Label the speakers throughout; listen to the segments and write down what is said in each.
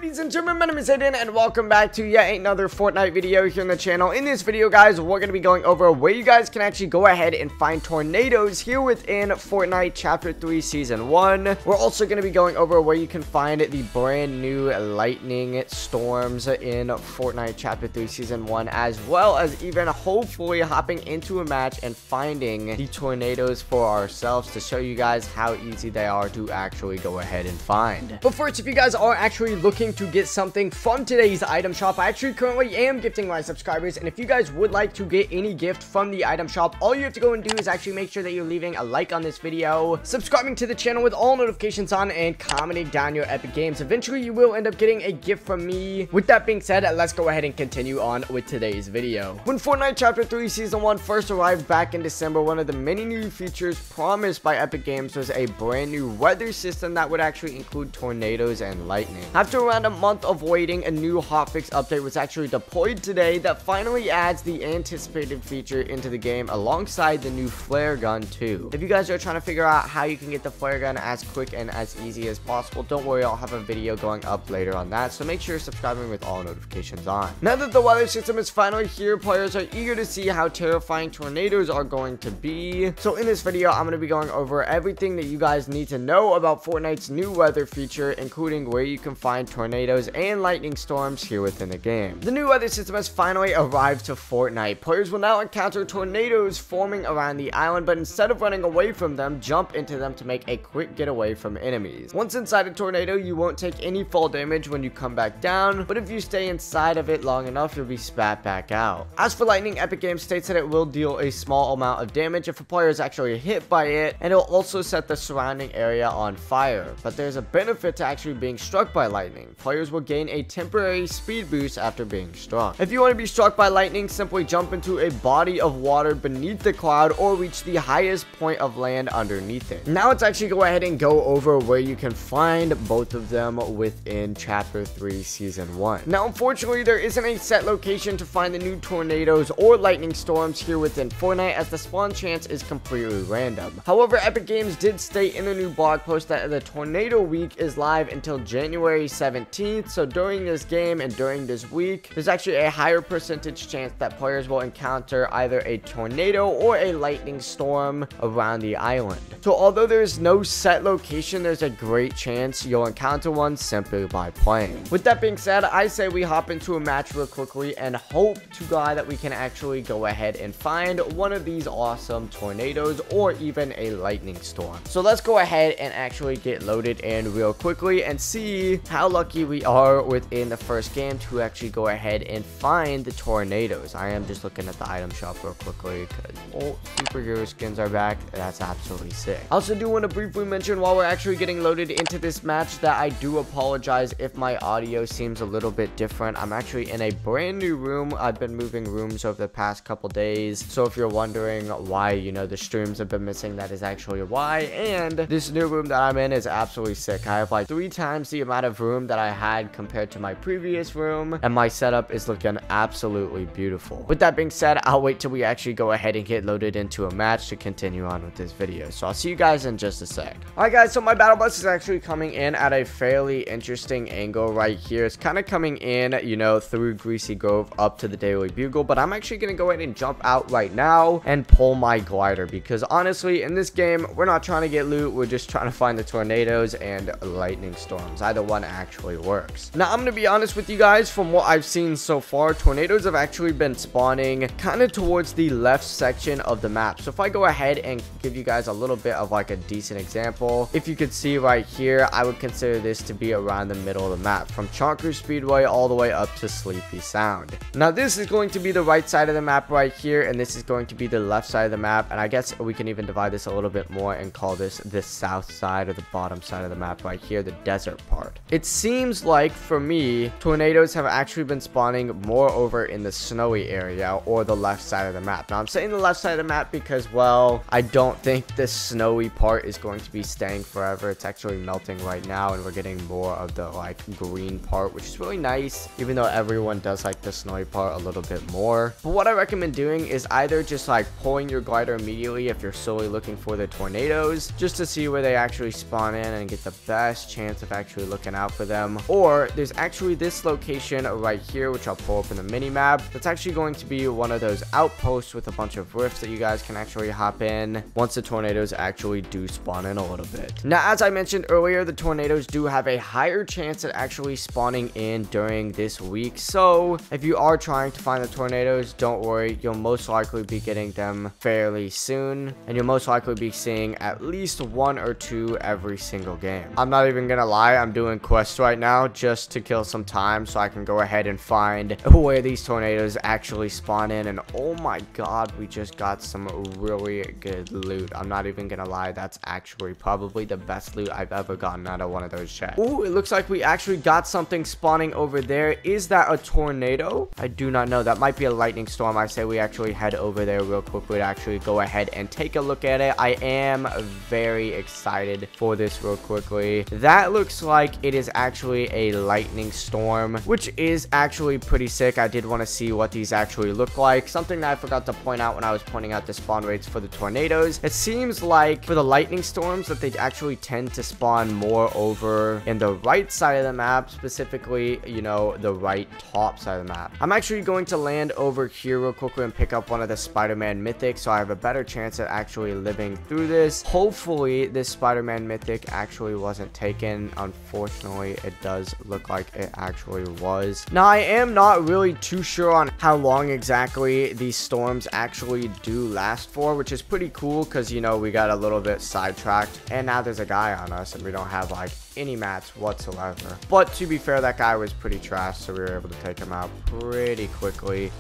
Speaker 1: Ladies and gentlemen, my name is Aiden and welcome back to yet another Fortnite video here on the channel. In this video, guys, we're going to be going over where you guys can actually go ahead and find tornadoes here within Fortnite Chapter 3 Season 1. We're also going to be going over where you can find the brand new lightning storms in Fortnite Chapter 3 Season 1, as well as even hopefully hopping into a match and finding the tornadoes for ourselves to show you guys how easy they are to actually go ahead and find. But first, if you guys are actually looking to get something from today's item shop, I actually currently am gifting my subscribers, and if you guys would like to get any gift from the item shop, all you have to go and do is actually make sure that you're leaving a like on this video, subscribing to the channel with all notifications on, and commenting down your epic games. Eventually you will end up getting a gift from me. With that being said, let's go ahead and continue on with today's video. When Fortnite Chapter 3 Season 1 first arrived back in December, one of the many new features promised by Epic Games was a brand new weather system that would actually include tornadoes and lightning. After around a month of waiting, a new hotfix update was actually deployed today that finally adds the anticipated feature into the game alongside the new flare gun too. If you guys are trying to figure out how you can get the flare gun as quick and as easy as possible, don't worry, I'll have a video going up later on that, so make sure you're subscribing with all notifications on. Now that the weather system is finally here, players are eager to see how terrifying tornadoes are going to be. So in this video, I'm going to be going over everything that you guys need to know about Fortnite's new weather feature, including where you can find tornadoes and lightning storms here within the game. The new weather system has finally arrived to Fortnite. Players will now encounter tornadoes forming around the island, but instead of running away from them, jump into them to make a quick getaway from enemies. Once inside a tornado, you won't take any fall damage when you come back down, but if you stay inside of it long enough, you'll be spat back out. As for lightning, Epic Games states that it will deal a small amount of damage if a player is actually hit by it, and it'll also set the surrounding area on fire. But there's a benefit to actually being struck by lightning. Players will gain a temporary speed boost after being struck. If you want to be struck by lightning, simply jump into a body of water beneath the cloud or reach the highest point of land underneath it. Now let's actually go ahead and go over where you can find both of them within Chapter 3 Season 1. Now unfortunately, there isn't a set location to find the new tornadoes or lightning storms here within Fortnite, as the spawn chance is completely random. However, Epic Games did state in a new blog post that the tornado week is live until January 17th, so during this game and during this week, there's actually a higher percentage chance that players will encounter either a tornado or a lightning storm around the island. So although there's no set location, there's a great chance you'll encounter one simply by playing. With that being said, I say we hop into a match real quickly and hope to God that we can actually go ahead and find one of these awesome tornadoes or even a lightning storm. So let's go ahead and actually get loaded in real quickly and see how lucky we are within the first game to actually go ahead and find the tornadoes. I am just looking at the item shop real quickly because superhero skins are back. That's absolutely sick. I also do want to briefly mention while we're actually getting loaded into this match that I do apologize if my audio seems a little bit different. I'm actually in a brand new room. I've been moving rooms over the past couple days, so if you're wondering why, you know, the streams have been missing, that is actually why. And this new room that I'm in is absolutely sick. I have like 3 times the amount of room that I had compared to my previous room, and my setup is looking absolutely beautiful. With that being said, I'll wait till we actually go ahead and get loaded into a match to continue on with this video, so I'll see you guys in just a sec. Alright guys, so my battle bus is actually coming in at a fairly interesting angle right here. It's kind of coming in, you know, through Greasy Grove up to the Daily Bugle, but I'm actually going to go ahead and jump out right now and pull my glider, because honestly in this game we're not trying to get loot, we're just trying to find the tornadoes and lightning storms. Either one actually works. Now I'm going to be honest with you guys, from what I've seen so far, tornadoes have actually been spawning kind of towards the left section of the map. So if I go ahead and give you guys a little bit of like a decent example, if you could see right here, I would consider this to be around the middle of the map, from Chonker Speedway all the way up to Sleepy Sound. Now this is going to be the right side of the map right here, and this is going to be the left side of the map, and I guess we can even divide this a little bit more and call this the south side or the bottom side of the map right here, the desert part. It seems like for me, tornadoes have actually been spawning more over in the snowy area or the left side of the map. Now I'm saying the left side of the map because, well, I don't think this snowy part is going to be staying forever. It's actually melting right now, and we're getting more of the like green part, which is really nice, even though everyone does like the snowy part a little bit more. But what I recommend doing is either just like pulling your glider immediately if you're solely looking for the tornadoes, just to see where they actually spawn in and get the best chance of actually looking out for them, them, or there's actually this location right here, which I'll pull up in the mini map. That's actually going to be one of those outposts with a bunch of rifts that you guys can actually hop in once the tornadoes actually do spawn in a little bit. Now, as I mentioned earlier, the tornadoes do have a higher chance at actually spawning in during this week. So if you are trying to find the tornadoes, don't worry, you'll most likely be getting them fairly soon, and you'll most likely be seeing at least 1 or 2 every single game. I'm not even gonna lie, I'm doing quests right now just to kill some time so I can go ahead and find where these tornadoes actually spawn in. And oh my god, we just got some really good loot. I'm not even gonna lie, that's actually probably the best loot I've ever gotten out of one of those chests. Oh, it looks like we actually got something spawning over there. Is that a tornado? I do not know. That might be a lightning storm. I say we actually head over there real quickly to actually go ahead and take a look at it. I am very excited for this real quickly. That looks like it is actually a lightning storm, which is actually pretty sick. I did want to see what these actually look like. Something that I forgot to point out when I was pointing out the spawn rates for the tornadoes. It seems like for the lightning storms that they actually tend to spawn more over in the right side of the map, specifically, you know, the right top side of the map. I'm actually going to land over here real quickly and pick up one of the Spider-Man mythics, so I have a better chance at actually living through this. Hopefully this Spider-Man mythic actually wasn't taken. Unfortunately, it does look like it actually was. Now, I am not really too sure on how long exactly these storms actually do last for, which is pretty cool because, you know, we got a little bit sidetracked and now there's a guy on us and we don't have like any mats whatsoever. But to be fair, that guy was pretty trash, so we were able to take him out pretty quickly.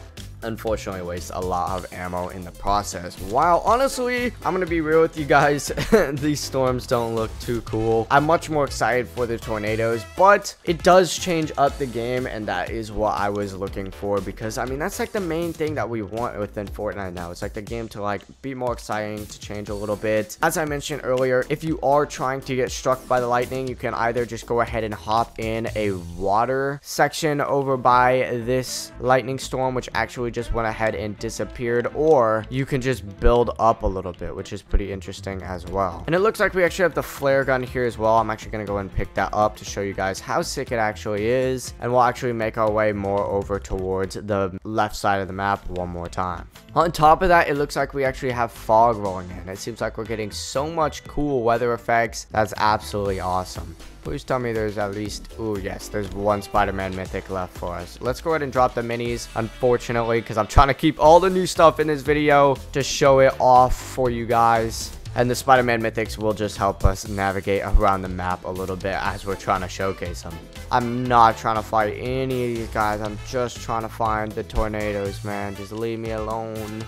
Speaker 1: Unfortunately, waste a lot of ammo in the process. While honestly, I'm gonna be real with you guys, these storms don't look too cool. I'm much more excited for the tornadoes, but it does change up the game, and that is what I was looking for, because I mean that's like the main thing that we want within Fortnite now. It's like the game to like be more exciting, to change a little bit. As I mentioned earlier, if you are trying to get struck by the lightning, you can either just go ahead and hop in a water section over by this lightning storm, which actually just went ahead and disappeared, or you can just build up a little bit, which is pretty interesting as well. And it looks like we actually have the flare gun here as well. I'm actually going to go and pick that up to show you guys how sick it actually is, and we'll actually make our way more over towards the left side of the map one more time. On top of that, it looks like we actually have fog rolling in. It seems like we're getting so much cool weather effects. That's absolutely awesome. Please tell me there's at least... Ooh, yes, there's one Spider-Man mythic left for us. Let's go ahead and drop the minis, unfortunately, because I'm trying to keep all the new stuff in this video to show it off for you guys. And the Spider-Man mythics will just help us navigate around the map a little bit as we're trying to showcase them. I'm not trying to fight any of these guys. I'm just trying to find the tornadoes, man. Just leave me alone.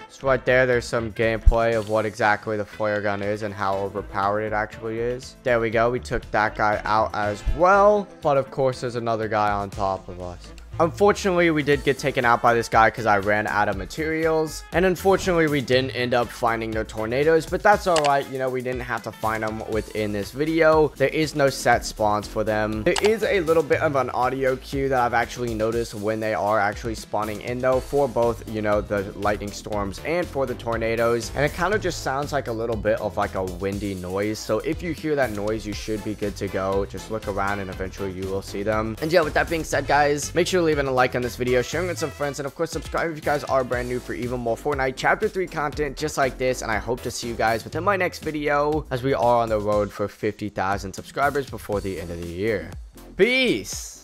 Speaker 1: So right there's some gameplay of what exactly the flare gun is and how overpowered it actually is. There we go. We took that guy out as well. But of course, there's another guy on top of us. Unfortunately, we did get taken out by this guy because I ran out of materials. And unfortunately, we didn't end up finding the tornadoes, but that's alright. You know, we didn't have to find them within this video. There is no set spawns for them. There is a little bit of an audio cue that I've actually noticed when they are actually spawning in, though, for both, you know, the lightning storms and for the tornadoes. And it kind of just sounds like a little bit of like a windy noise. So if you hear that noise, you should be good to go. Just look around and eventually you will see them. And yeah, with that being said, guys, make sure to leaving a like on this video, sharing with some friends, and of course subscribe if you guys are brand new for even more Fortnite Chapter 3 content just like this. And I hope to see you guys within my next video as we are on the road for 50,000 subscribers before the end of the year. Peace!